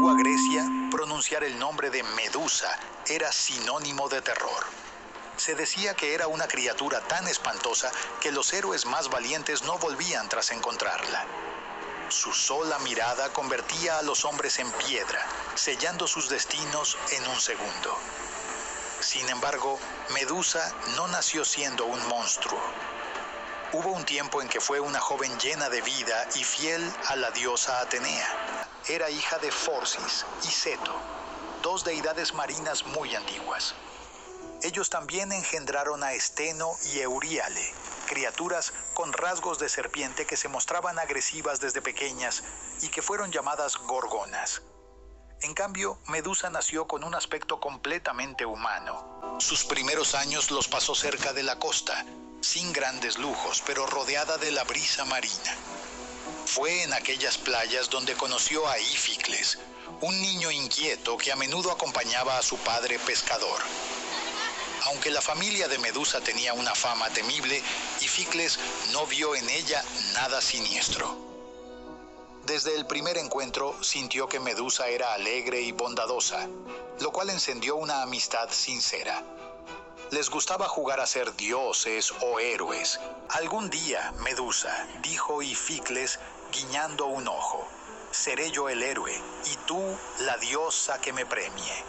antigua Grecia, pronunciar el nombre de Medusa era sinónimo de terror. Se decía que era una criatura tan espantosa que los héroes más valientes no volvían tras encontrarla. Su sola mirada convertía a los hombres en piedra, sellando sus destinos en un segundo. Sin embargo, Medusa no nació siendo un monstruo. Hubo un tiempo en que fue una joven llena de vida y fiel a la diosa Atenea. Era hija de Forcis y Ceto, dos deidades marinas muy antiguas. Ellos también engendraron a Esteno y Euríale, criaturas con rasgos de serpiente que se mostraban agresivas desde pequeñas y que fueron llamadas gorgonas. En cambio, Medusa nació con un aspecto completamente humano. Sus primeros años los pasó cerca de la costa, sin grandes lujos, pero rodeada de la brisa marina. Fue en aquellas playas donde conoció a Íficles, un niño inquieto que a menudo acompañaba a su padre pescador. Aunque la familia de Medusa tenía una fama temible, Íficles no vio en ella nada siniestro. Desde el primer encuentro sintió que Medusa era alegre y bondadosa, lo cual encendió una amistad sincera. Les gustaba jugar a ser dioses o héroes. Algún día, Medusa, dijo Íficles guiñando un ojo, seré yo el héroe y tú la diosa que me premie.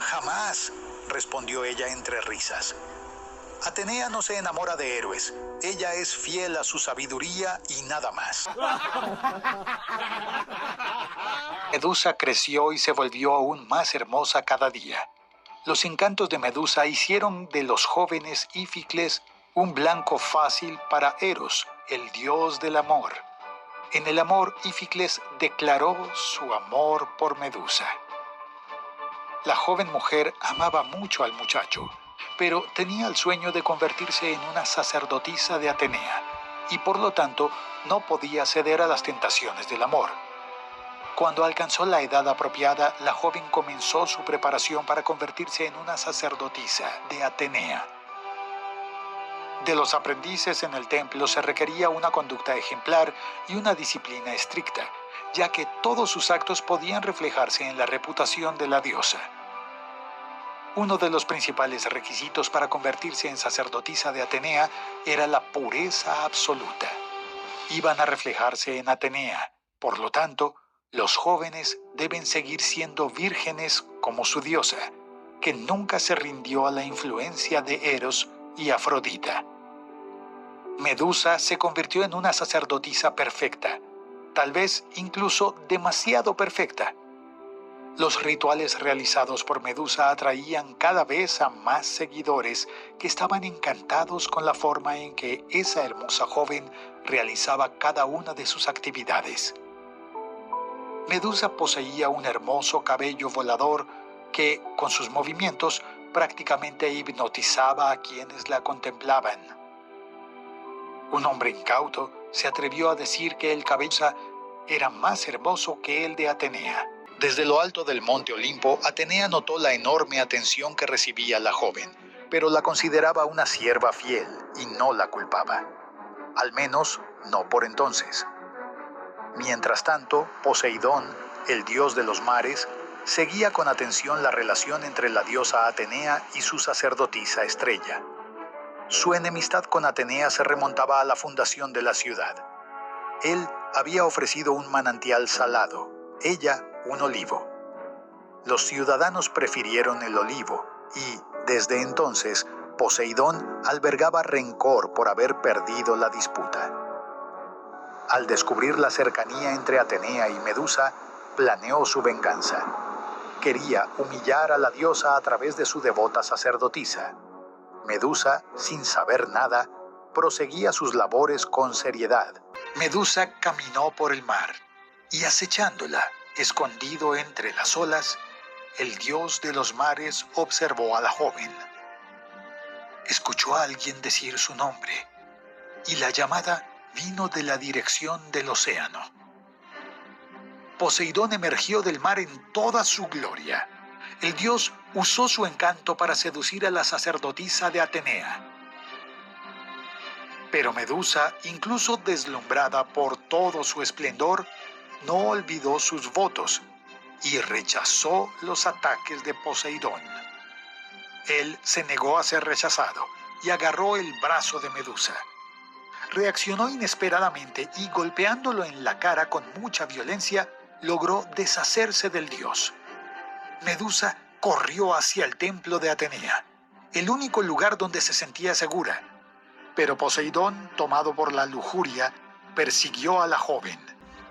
Jamás, respondió ella entre risas. Atenea no se enamora de héroes. Ella es fiel a su sabiduría y nada más. Medusa creció y se volvió aún más hermosa cada día. Los encantos de Medusa hicieron de los jóvenes Íficles un blanco fácil para Eros, el dios del amor. En el amor, Íficles declaró su amor por Medusa. La joven mujer amaba mucho al muchacho, pero tenía el sueño de convertirse en una sacerdotisa de Atenea, y por lo tanto no podía ceder a las tentaciones del amor. Cuando alcanzó la edad apropiada, la joven comenzó su preparación para convertirse en una sacerdotisa de Atenea. De los aprendices en el templo se requería una conducta ejemplar y una disciplina estricta, ya que todos sus actos podían reflejarse en la reputación de la diosa. Uno de los principales requisitos para convertirse en sacerdotisa de Atenea era la pureza absoluta. Iban a reflejarse en Atenea, por lo tanto, los jóvenes deben seguir siendo vírgenes como su diosa, que nunca se rindió a la influencia de Eros y Afrodita. Medusa se convirtió en una sacerdotisa perfecta, tal vez incluso demasiado perfecta. Los rituales realizados por Medusa atraían cada vez a más seguidores que estaban encantados con la forma en que esa hermosa joven realizaba cada una de sus actividades. Medusa poseía un hermoso cabello volador que, con sus movimientos, prácticamente hipnotizaba a quienes la contemplaban. Un hombre incauto se atrevió a decir que el cabello era más hermoso que el de Atenea. Desde lo alto del monte Olimpo, Atenea notó la enorme atención que recibía la joven, pero la consideraba una sierva fiel y no la culpaba. Al menos, no por entonces. Mientras tanto, Poseidón, el dios de los mares, seguía con atención la relación entre la diosa Atenea y su sacerdotisa Estrella. Su enemistad con Atenea se remontaba a la fundación de la ciudad. Él había ofrecido un manantial salado, ella un olivo. Los ciudadanos prefirieron el olivo y, desde entonces, Poseidón albergaba rencor por haber perdido la disputa. Al descubrir la cercanía entre Atenea y Medusa, planeó su venganza. Quería humillar a la diosa a través de su devota sacerdotisa. Medusa, sin saber nada, proseguía sus labores con seriedad. Medusa caminó por el mar y, acechándola, escondido entre las olas, el dios de los mares observó a la joven. Escuchó a alguien decir su nombre y la llamada vino de la dirección del océano. Poseidón emergió del mar en toda su gloria. El dios usó su encanto para seducir a la sacerdotisa de Atenea. Pero Medusa, incluso deslumbrada por todo su esplendor, no olvidó sus votos y rechazó los ataques de Poseidón. Él se negó a ser rechazado y agarró el brazo de Medusa. Reaccionó inesperadamente y golpeándolo en la cara con mucha violencia, logró deshacerse del dios. Medusa corrió hacia el templo de Atenea, el único lugar donde se sentía segura. Pero Poseidón, tomado por la lujuria, persiguió a la joven.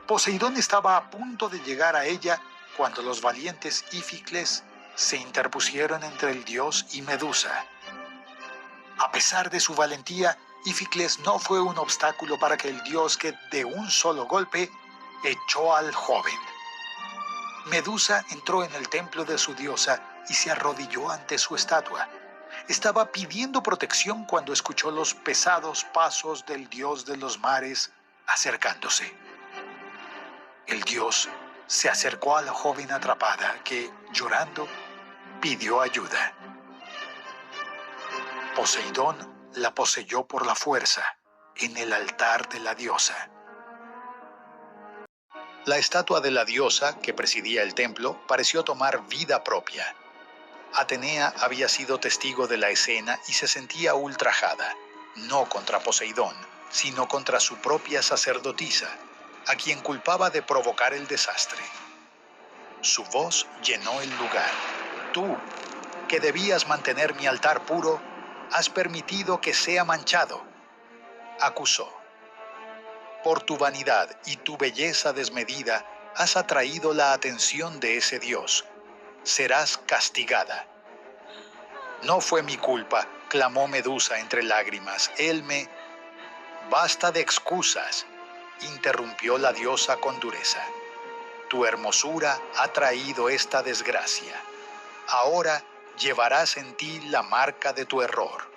Poseidón estaba a punto de llegar a ella cuando los valientes Íficles se interpusieron entre el dios y Medusa. A pesar de su valentía, Íficles no fue un obstáculo para que el dios que de un solo golpe echó al joven. Medusa entró en el templo de su diosa y se arrodilló ante su estatua. Estaba pidiendo protección cuando escuchó los pesados pasos del dios de los mares acercándose. El dios se acercó a la joven atrapada que, llorando, pidió ayuda. Poseidón la poseyó por la fuerza en el altar de la diosa. La estatua de la diosa que presidía el templo pareció tomar vida propia. Atenea había sido testigo de la escena y se sentía ultrajada, no contra Poseidón, sino contra su propia sacerdotisa, a quien culpaba de provocar el desastre. Su voz llenó el lugar. Tú, que debías mantener mi altar puro, has permitido que sea manchado, acusó. Por tu vanidad y tu belleza desmedida, has atraído la atención de ese dios. Serás castigada. No fue mi culpa, clamó Medusa entre lágrimas. Él me... Basta de excusas, interrumpió la diosa con dureza. Tu hermosura ha traído esta desgracia. Ahora llevarás en ti la marca de tu error.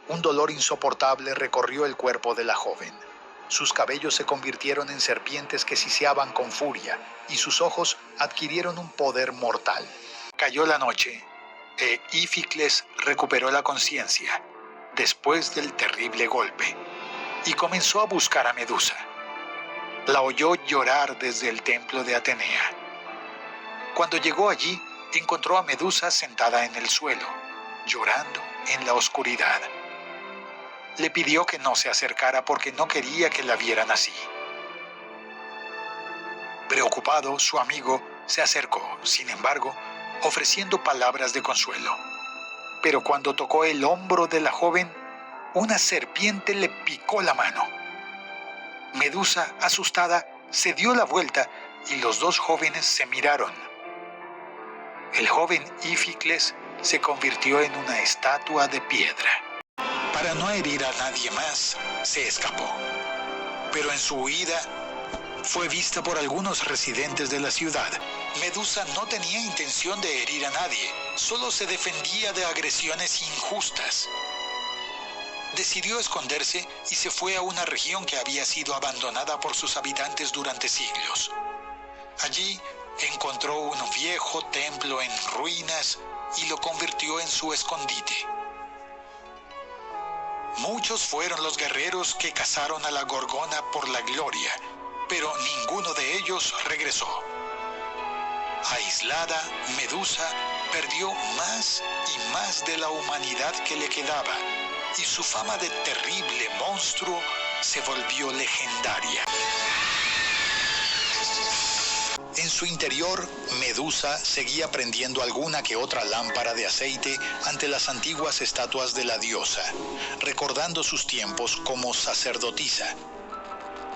Un dolor insoportable recorrió el cuerpo de la joven. Sus cabellos se convirtieron en serpientes que siseaban con furia y sus ojos adquirieron un poder mortal. Cayó la noche e Íficles recuperó la conciencia después del terrible golpe y comenzó a buscar a Medusa. La oyó llorar desde el templo de Atenea. Cuando llegó allí, encontró a Medusa sentada en el suelo, llorando en la oscuridad. Le pidió que no se acercara porque no quería que la vieran así. Preocupado, su amigo se acercó, sin embargo, ofreciendo palabras de consuelo. Pero cuando tocó el hombro de la joven, una serpiente le picó la mano. Medusa, asustada, se dio la vuelta y los dos jóvenes se miraron. El joven Íficles se convirtió en una estatua de piedra. Para no herir a nadie más, se escapó. Pero en su huida, fue vista por algunos residentes de la ciudad. Medusa no tenía intención de herir a nadie, solo se defendía de agresiones injustas. Decidió esconderse y se fue a una región que había sido abandonada por sus habitantes durante siglos. Allí encontró un viejo templo en ruinas y lo convirtió en su escondite. Muchos fueron los guerreros que cazaron a la Gorgona por la gloria, pero ninguno de ellos regresó. Aislada, Medusa perdió más y más de la humanidad que le quedaba, y su fama de terrible monstruo se volvió legendaria. En su interior, Medusa seguía prendiendo alguna que otra lámpara de aceite ante las antiguas estatuas de la diosa, recordando sus tiempos como sacerdotisa.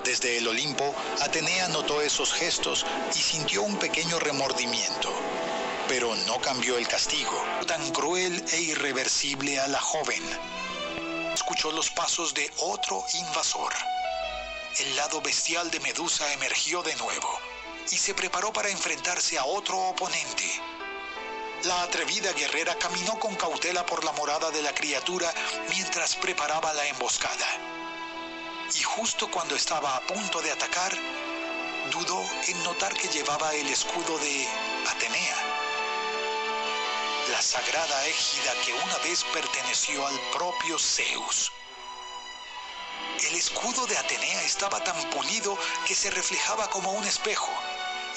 Desde el Olimpo, Atenea notó esos gestos y sintió un pequeño remordimiento, pero no cambió el castigo, tan cruel e irreversible a la joven. Escuchó los pasos de otro invasor. El lado bestial de Medusa emergió de nuevo y se preparó para enfrentarse a otro oponente. La atrevida guerrera caminó con cautela por la morada de la criatura mientras preparaba la emboscada. Y justo cuando estaba a punto de atacar, dudó en notar que llevaba el escudo de Atenea, la sagrada égida que una vez perteneció al propio Zeus. El escudo de Atenea estaba tan pulido que se reflejaba como un espejo,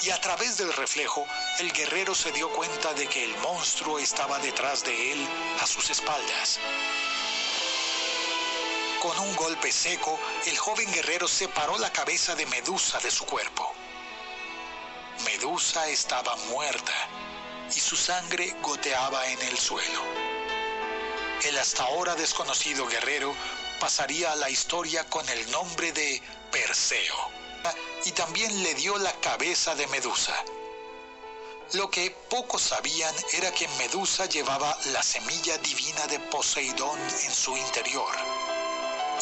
y a través del reflejo, el guerrero se dio cuenta de que el monstruo estaba detrás de él, a sus espaldas. Con un golpe seco, el joven guerrero separó la cabeza de Medusa de su cuerpo. Medusa estaba muerta y su sangre goteaba en el suelo. El hasta ahora desconocido guerrero pasaría a la historia con el nombre de Perseo, y también le dio la cabeza de Medusa. Lo que pocos sabían era que Medusa llevaba la semilla divina de Poseidón en su interior,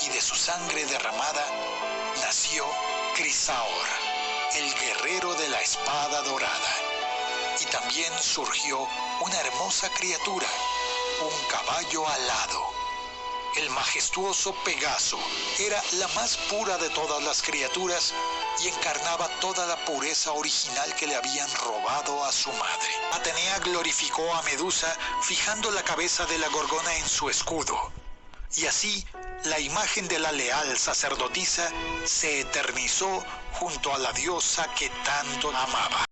y de su sangre derramada nació Crisaor, el guerrero de la espada dorada. Y también surgió una hermosa criatura, un caballo alado. El majestuoso Pegaso era la más pura de todas las criaturas y encarnaba toda la pureza original que le habían robado a su madre. Atenea glorificó a Medusa fijando la cabeza de la gorgona en su escudo. Y así, la imagen de la leal sacerdotisa se eternizó junto a la diosa que tanto amaba.